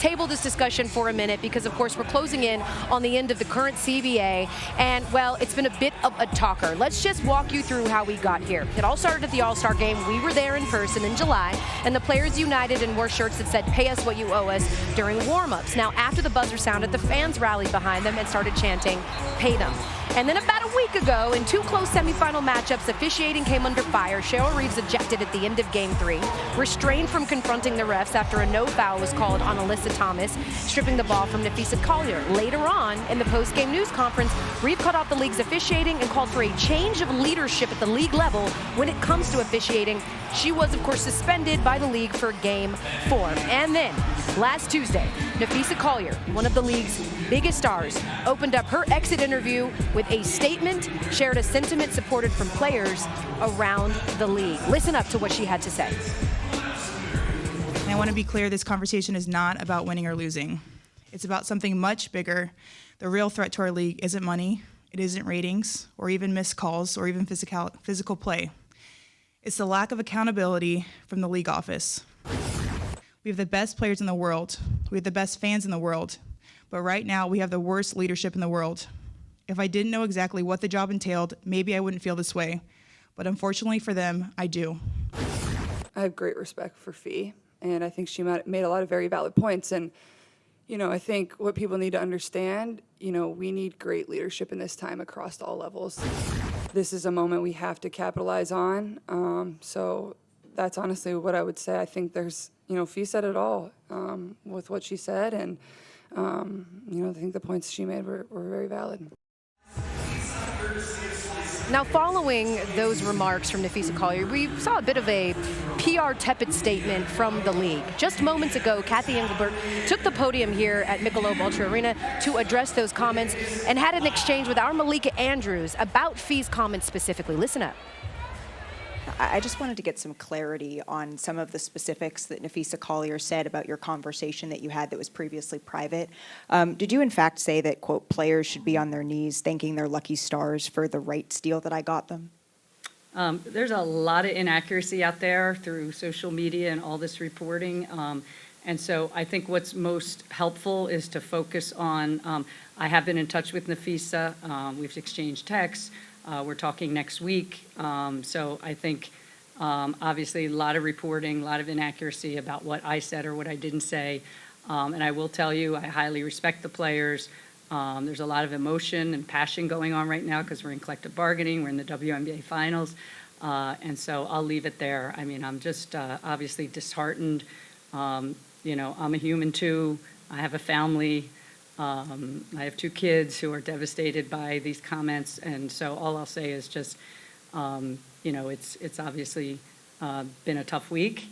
table this discussion for a minute because, of course, we're closing in on the end of the current CBA, and, well, it's been a bit of a talker. Let's just walk you through how we got here. It all started at the All-Star Game. We were there in person in July, and the players united and wore shirts that said, "Pay us what you owe us," during warm-ups. Now, after the buzzer sounded, the fans rallied behind them and started chanting, "Pay them." And then about a week ago, in two close semifinal matchups, officiating came under fire. Cheryl Reeves ejected at the end of Game 3, restrained from confronting the refs after a no foul was called on Alyssa Thomas, stripping the ball from Napheesa Collier. Later on, in the post-game news conference, Reeves cut off the league's officiating and called for a change of leadership at the league level when it comes to officiating. She was, of course, suspended by the league for Game 4. And then, last Tuesday, Napheesa Collier, one of the league's biggest stars, opened up her exit interview with a statement, shared a sentiment supported from players around the league. Listen up to what she had to say. And I want to be clear, this conversation is not about winning or losing. It's about something much bigger. The real threat to our league isn't money, it isn't ratings, or even missed calls, or even physical play. It's the lack of accountability from the league office. We have the best players in the world. We have the best fans in the world. But right now, we have the worst leadership in the world. If I didn't know exactly what the job entailed, maybe I wouldn't feel this way. But unfortunately for them, I do. I have great respect for Fee, and I think she made a lot of very valid points. And, you know, I think what people need to understand, you know, we need great leadership in this time across all levels. This is a moment we have to capitalize on. So that's honestly what I would say. I think there's, you know, Fee said it all with what she said, and, you know, I think the points she made were very valid. Now, following those remarks from Napheesa Collier, we saw a bit of a PR tepid statement from the league. Just moments ago, Cathy Engelbert took the podium here at Michelob Ultra Arena to address those comments and had an exchange with our Malika Andrews about Fee's comments specifically. Listen up. I just wanted to get some clarity on some of the specifics that Napheesa Collier said about your conversation that you had that was previously private. Did you in fact say that, quote, players should be on their knees thanking their lucky stars for the rights deal that I got them? There's a lot of inaccuracy out there through social media and all this reporting. And so I think what's most helpful is to focus on, I have been in touch with Napheesa. We've exchanged texts. We're talking next week. So I think, obviously, a lot of reporting, a lot of inaccuracy about what I said or what I didn't say. And I will tell you, I highly respect the players. There's a lot of emotion and passion going on right now because we're in collective bargaining. We're in the WNBA finals. And so I'll leave it there. I mean, I'm just obviously disheartened. You know, I'm a human too. I have a family. I have 2 kids who are devastated by these comments, and so all I'll say is just, you know, it's obviously been a tough week.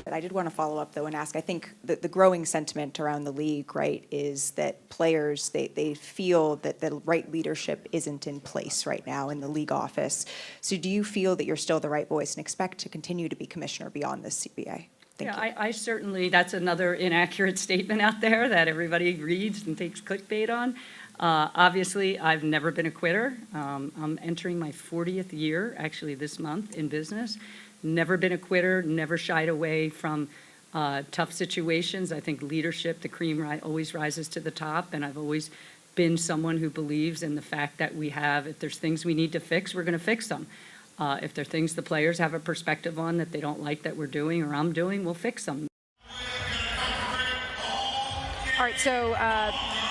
I did want to follow up, though, and ask, I think the growing sentiment around the league, right, is that players, they feel that the right leadership isn't in place right now in the league office. So do you feel that you're still the right voice and expect to continue to be commissioner beyond this CBA? I certainly, that's another inaccurate statement out there that everybody reads and takes clickbait on. Obviously, I've never been a quitter. I'm entering my 40th year, actually, this month in business. Never been a quitter, never shied away from tough situations. I think leadership, the cream always rises to the top, and I've always been someone who believes in the fact that we have, if there's things we need to fix, we're going to fix them. If there are things the players have a perspective on that they don't like that we're doing or I'm doing, we'll fix them. All right, so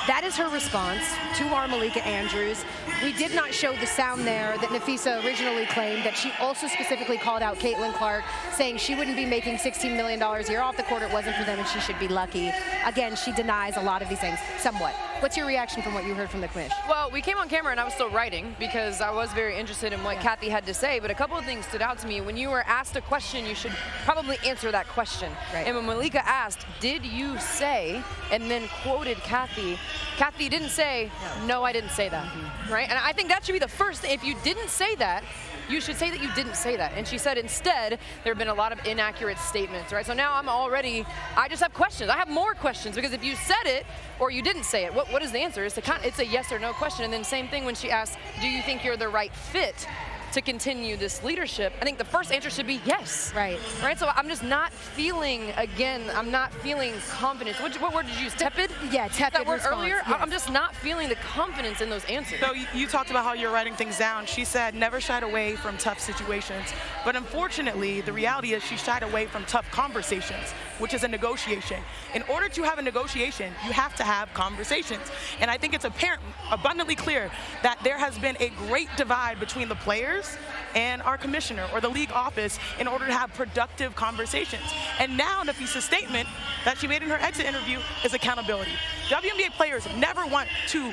that is her response to our Malika Andrews. We did not show the sound there that Napheesa originally claimed, that she also specifically called out Caitlin Clark, saying she wouldn't be making $16 million a year off the court. It wasn't for them and she should be lucky. Again, she denies a lot of these things, somewhat. What's your reaction from what you heard from the commish? Well, we came on camera and I was still writing because I was very interested in what Cathy had to say, but a couple of things stood out to me. When you were asked a question, you should probably answer that question. Right. And when Malika asked, did you say, and then quoted Cathy, Cathy didn't say, no, I didn't say that, right? And I think that should be the first thing. If you didn't say that, you should say that you didn't say that. And she said instead, there have been a lot of inaccurate statements, right? So now I just have questions. I have more questions because if you said it or you didn't say it, what is the answer? It's a yes or no question. And then same thing when she asked, do you think you're the right fit to continue this leadership? I think the first answer should be yes. Right. Right. So I'm just not feeling, again, I'm not feeling confidence. What word did you use? Tepid? Yeah, tepid That word response, earlier? yes. I'm just not feeling the confidence in those answers. So you talked about how you're writing things down. She said never shied away from tough situations. But unfortunately, the reality is she shied away from tough conversations, which is a negotiation. In order to have a negotiation, you have to have conversations. And I think it's apparent, abundantly clear, that there has been a great divide between the players and our commissioner or the league office in order to have productive conversations. And now Napheesa's statement that she made in her exit interview is accountability. WNBA players never want to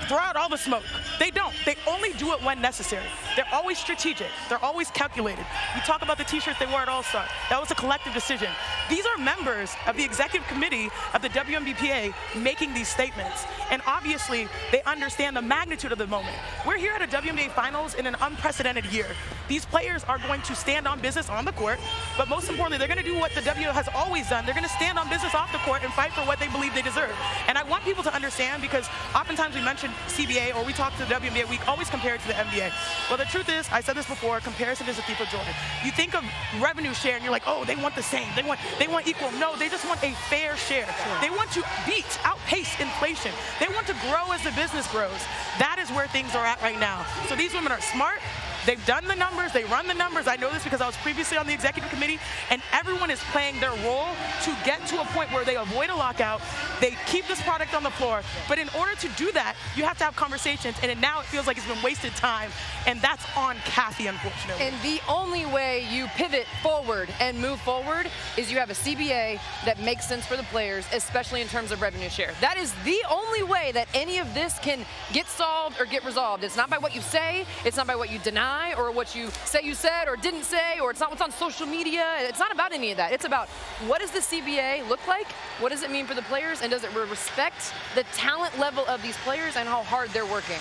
throw out all the smoke. They don't. They only do it when necessary. They're always strategic. They're always calculated. We talk about the t-shirts they wore at All-Star. That was a collective decision. These are members of the executive committee of the WNBA making these statements. And obviously, they understand the magnitude of the moment. We're here at a WNBA Finals in an unprecedented year. These players are going to stand on business on the court, but most importantly, they're going to do what the W has always done. They're going to stand on business off the court and fight for what they believe they deserve. And I want people to understand, because oftentimes we mention CBA or we talk to the WNBA, we always compare it to the NBA. Well, the truth is, I said this before, comparison is a thief of joy. You think of revenue share and you're like, oh, they want the same. They want equal. No, they just want a fair share. Sure. They want to outpace inflation. They want to grow as the business grows. That is where things are at right now. So these women are smart. They've done the numbers, they run the numbers. I know this because I was previously on the executive committee, and everyone is playing their role to get to a point where they avoid a lockout, they keep this product on the floor. But in order to do that, you have to have conversations, and now it feels like it's been wasted time, and that's on Cathy, unfortunately. And the only way you pivot forward and move forward is you have a CBA that makes sense for the players, especially in terms of revenue share. That is the only way that any of this can get solved or get resolved. It's not by what you say, it's not by what you deny, or what you say you said or didn't say, or it's not what's on social media. It's not about any of that. It's about, what does the CBA look like? What does it mean for the players? And does it respect the talent level of these players and how hard they're working?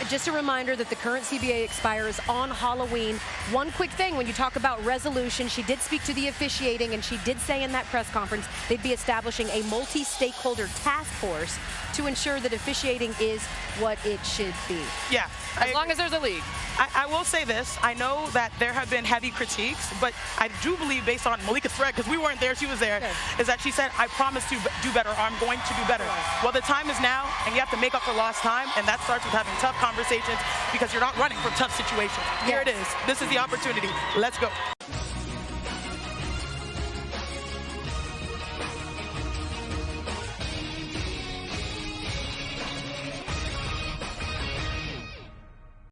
Just a reminder that the current CBA expires on Halloween. One quick thing, when you talk about resolution, she did speak to the officiating, and she did say in that press conference they'd be establishing a multi-stakeholder task force to ensure that officiating is what it should be. Yeah. As long as there's a league. I will say this, I know that there have been heavy critiques, but I do believe, based on Malika's thread, because we weren't there, she was there, is that she said, I promise to do better, or I'm going to do better. Well, the time is now, and you have to make up for lost time, and that starts with having tough conversations, because you're not running from tough situations. Here it is. This is the opportunity. Let's go.